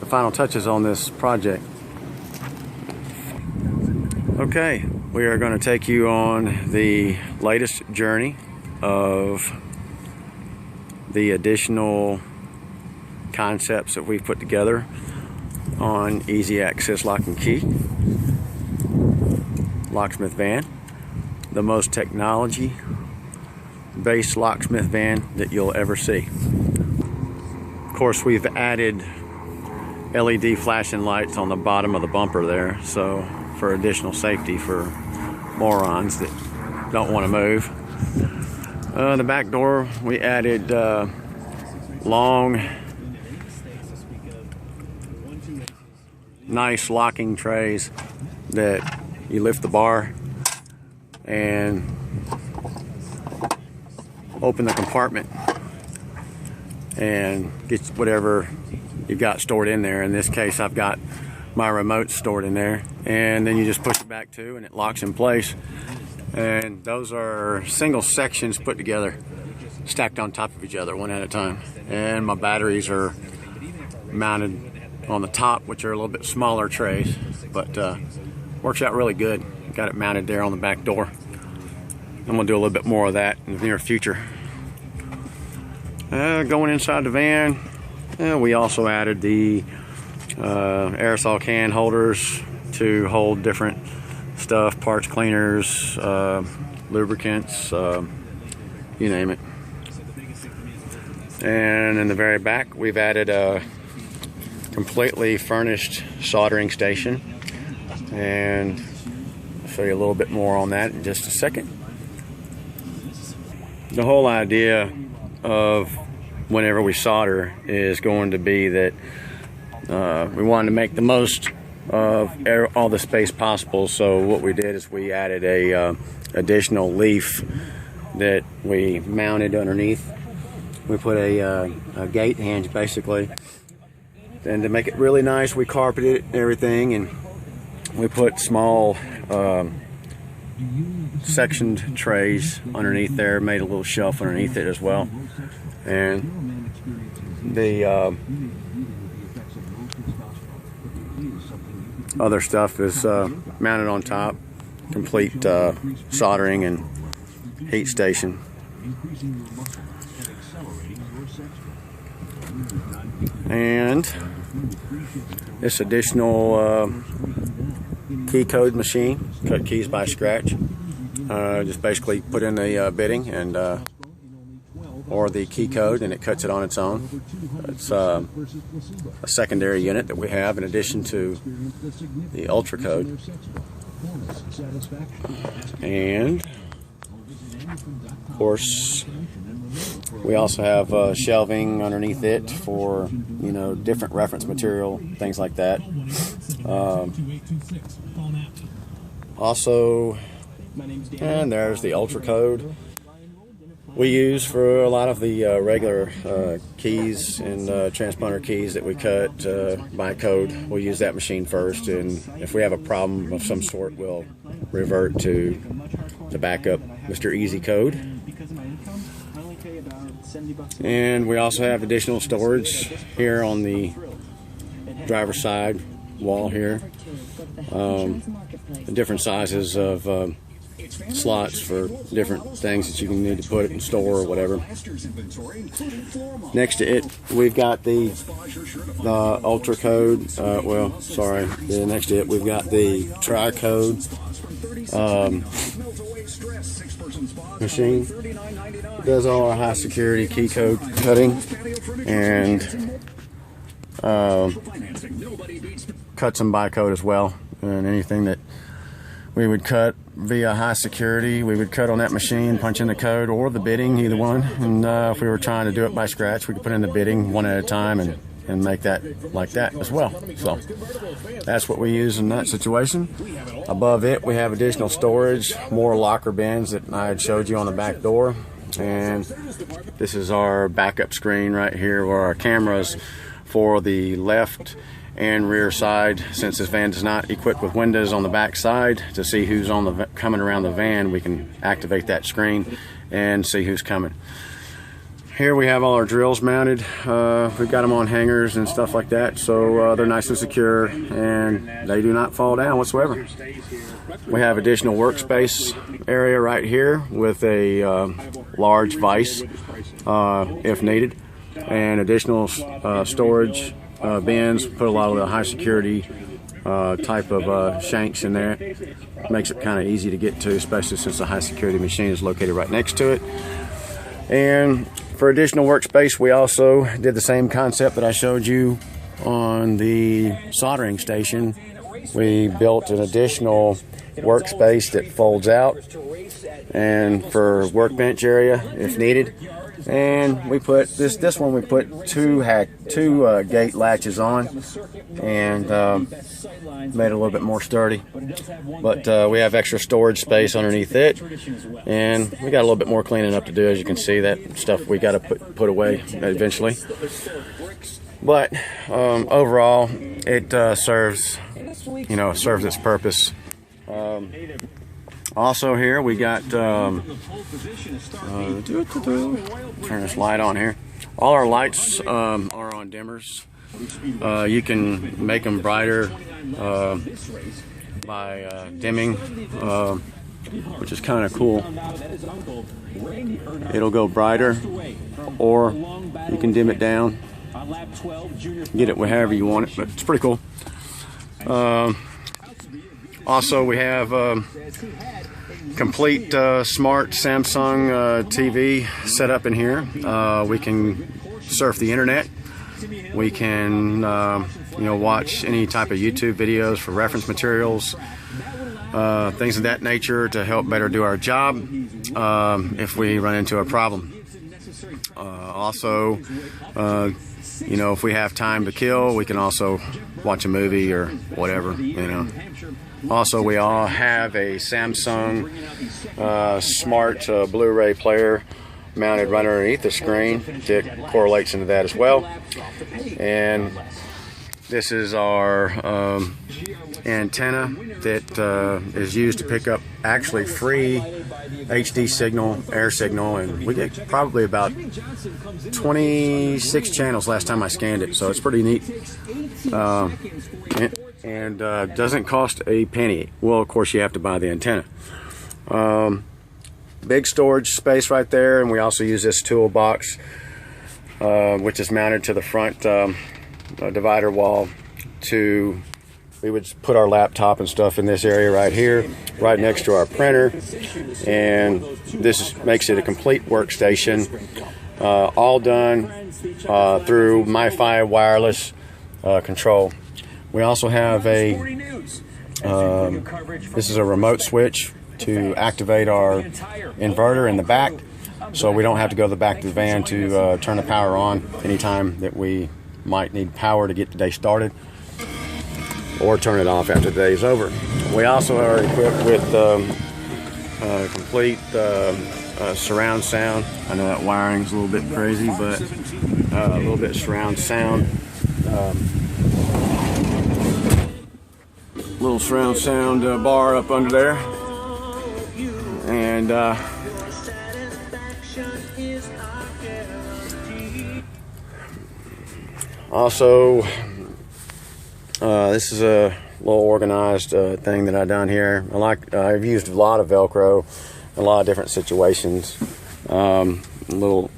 the final touches on this project. Okay, we are going to take you on the latest journey of the additional concepts that we've put together on easy access lock and key locksmith van, the most technology based locksmith van that you'll ever see. Of course, we've added LED flashing lights on the bottom of the bumper there, so for additional safety for morons that don't want to move. The back door, we added long, nice locking trays that you lift the bar and open the compartment and get whatever you've got stored in there. In this case, I've got my remote stored in there, and then you just push it back too and it locks in place. And those are single sections put together, stacked on top of each other one at a time. And my batteries are mounted on the top, which are a little bit smaller trays, but works out really good. Got it mounted there on the back door. I'm gonna do a little bit more of that in the near future. Going inside the van, we also added the aerosol can holders to hold different stuff, parts cleaners, lubricants, you name it. And in the very back, we've added a completely furnished soldering station, and I'll show you a little bit more on that in just a second. The whole idea of whenever we solder is going to be that we wanted to make the most of all the space possible. So what we did is we added a additional leaf that we mounted underneath. We put a gate hinge basically, and to make it really nice, we carpeted it and everything, and we put small sectioned trays underneath there, made a little shelf underneath it as well. And the other stuff is mounted on top, complete soldering and heat station. And this additional key code machine, cut keys by scratch. Just basically put in the bidding and or the key code, and it cuts it on its own. It's a secondary unit that we have in addition to the ultra code. And of course, we also have shelving underneath it for, you know, different reference material, things like that. Also, and there's the ultra code we use for a lot of the regular keys and transponder keys that we cut by code. We'll use that machine first, and if we have a problem of some sort, we'll revert to the backup Mr. Easy code. And we also have additional storage here on the driver's side wall here. Different sizes of slots for different things that you can need to put it in store or whatever. Next to it, we've got the ultra code. Next to it, we've got the tri code machine. It does all our high security key code cutting and cuts them by code as well. And anything that we would cut via high security, we would cut on that machine, punch in the code or the bidding, either one. And if we were trying to do it by scratch, we could put in the bidding one at a time and make that like that as well. So that's what we use in that situation. Above it, we have additional storage, more locker bins that I had showed you on the back door. And this is our backup screen right here, where our cameras for the left and rear side. Since this van is not equipped with windows on the back side to see who's on the coming around the van, we can activate that screen and see who's coming. Here we have all our drills mounted. We've got them on hangers and stuff like that, so they're nice and secure and they do not fall down whatsoever. We have additional workspace area right here with a large vise if needed, and additional storage bins. Put a lot of the high security type of shanks in there. Makes it kind of easy to get to, especially since the high security machine is located right next to it. And for additional workspace, we also did the same concept that I showed you on the soldering station. We built an additional workspace that folds out and for workbench area if needed. And we put this one, we put two gate latches on and made it a little bit more sturdy. But we have extra storage space underneath it, and we got a little bit more cleaning up to do. As you can see, that stuff we got to put away eventually. But overall, it serves its purpose. Also here we got turn this light on here. All our lights are on dimmers. You can make them brighter by dimming, which is kind of cool. It'll go brighter, or you can dim it down, get it however you want it, but it's pretty cool. Also, we have complete smart Samsung TV set up in here. We can surf the internet. We can watch any type of YouTube videos for reference materials, things of that nature to help better do our job if we run into a problem. Also, if we have time to kill, we can also watch a movie or whatever, Also, we all have a Samsung smart Blu-ray player mounted right underneath the screen that correlates into that as well. And this is our antenna that is used to pick up actually free HD signal, air signal, and we get probably about 26 channels last time I scanned it, so it's pretty neat. And doesn't cost a penny. Well, of course, you have to buy the antenna. Big storage space right there, and we also use this toolbox, which is mounted to the front divider wall. We would put our laptop and stuff in this area right here, right next to our printer, and this makes it a complete workstation, all done through MiFi wireless control. We also have this is a remote switch to activate our inverter in the back, so we don't have to go to the back of the van to turn the power on anytime that we might need power to get the day started, or turn it off after the day is over. We also are equipped with complete surround sound. I know that wiring's a little bit crazy, but a little bit surround sound. Little surround sound bar up under there, and also this is a little organized thing that I've done here. I've used a lot of Velcro in a lot of different situations, little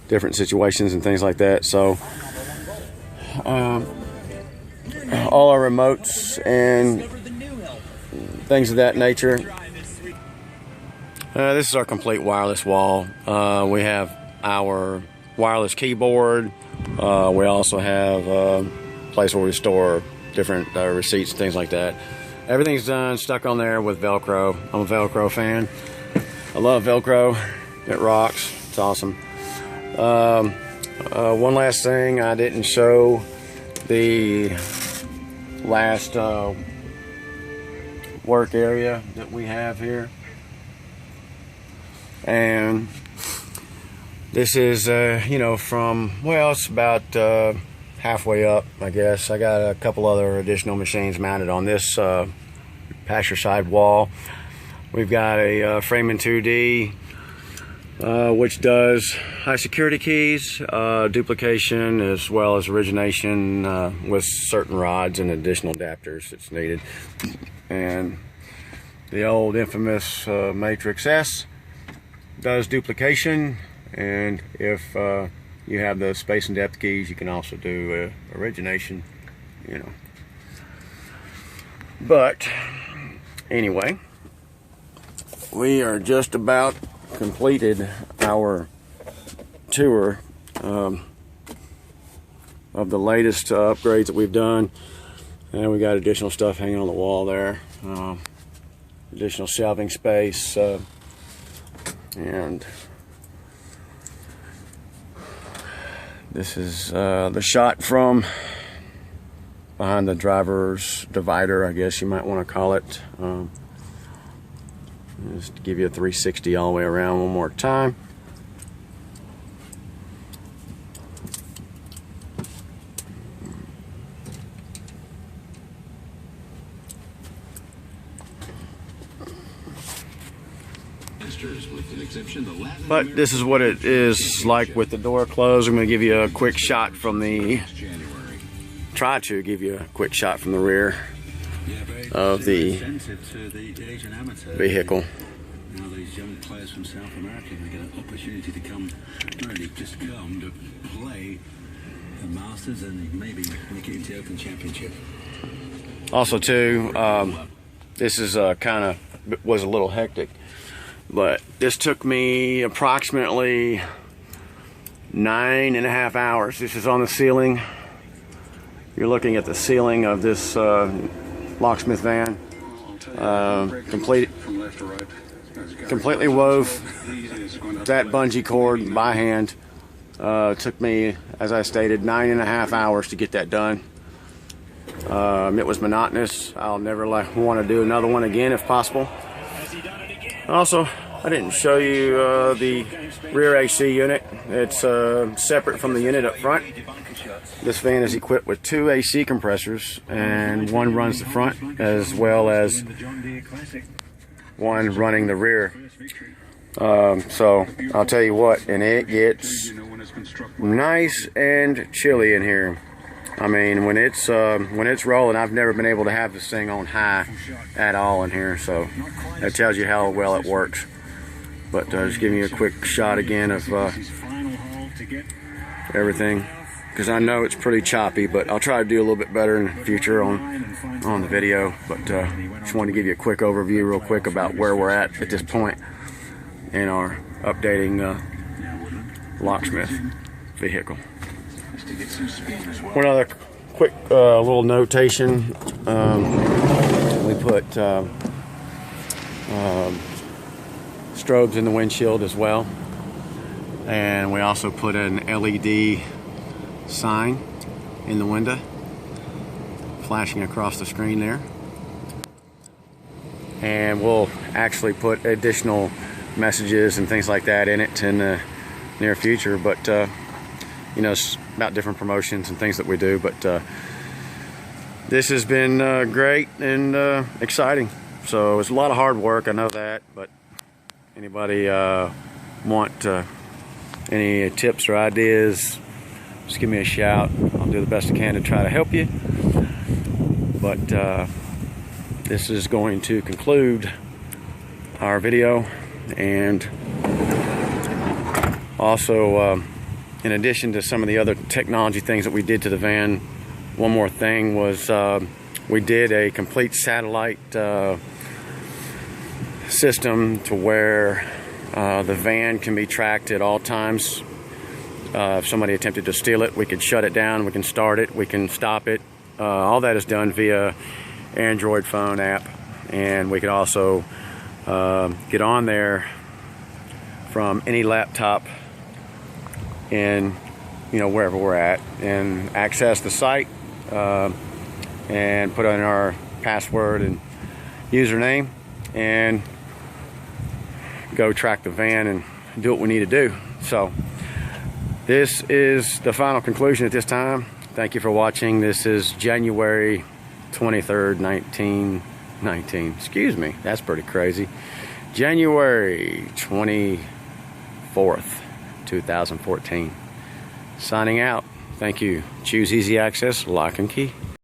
different situations and things like that. So all our remotes and things of that nature. This is our complete wireless wall. We have our wireless keyboard. We also have a place where we store different receipts and things like that. Everything's done, stuck on there with Velcro. I'm a Velcro fan. I love Velcro. It rocks. It's awesome. One last thing, I didn't show the last work area that we have here, and this is it's about halfway up, I guess. I got a couple other additional machines mounted on this pasture side wall. We've got a Framin 2D which does high security keys, duplication, as well as origination with certain rods and additional adapters that's needed. And the old infamous Matrix S does duplication, and if you have the space and depth keys, you can also do origination, you know. But anyway, we are just about completed our tour of the latest upgrades that we've done, and we got additional stuff hanging on the wall there, additional shelving space, and this is the shot from behind the driver's divider, I guess you might want to call it. Just to give you a 360 all the way around one more time. But this is what it is like with the door closed. I'm going to give you a quick shot from the, try to give you a quick shot from the rear of the vehicle. Now these young players from South America get an opportunity to come to play the Masters and maybe make it into the Open Championship. Also too, this is kind of was a little hectic, but this took me approximately 9.5 hours. This is on the ceiling. You're looking at the ceiling of this Locksmith van. Completely wove that bungee cord by hand. Took me, as I stated, 9.5 hours to get that done. It was monotonous. I'll never want to do another one again if possible. Also, I didn't show you the rear AC unit. It's separate from the unit up front. This van is equipped with 2 AC compressors, and one runs the front as well as one running the rear. So I'll tell you what, and it gets nice and chilly in here. I mean, when it's rolling, I've never been able to have this thing on high at all in here, so that tells you how well it works. But just giving you a quick shot again of everything, because I know it's pretty choppy, but I'll try to do a little bit better in the future on the video. But just wanted to give you a quick overview real quick about where we're at this point in our updating Locksmith vehicle. One other quick little notation, we put strobes in the windshield as well, and we also put an LED sign in the window flashing across the screen there, and we'll actually put additional messages and things like that in it in the near future. But you know, it's about different promotions and things that we do. But this has been great and exciting. So it's a lot of hard work, I know that, but anybody want any tips or ideas, just give me a shout. I'll do the best I can to try to help you. But this is going to conclude our video. And also, in addition to some of the other technology things that we did to the van, one more thing was we did a complete satellite system to where the van can be tracked at all times. If somebody attempted to steal it, we could shut it down, we can start it, we can stop it. All that is done via Android phone app, and we can also get on there from any laptop in, you know, wherever we're at, and access the site and put in our password and username and go track the van and do what we need to do. So this is the final conclusion at this time. Thank you for watching. This is January 23rd, 1919. Excuse me, that's pretty crazy. January 23rd, 4th, 2014. Signing out. Thank you. Choose easy access, lock and key.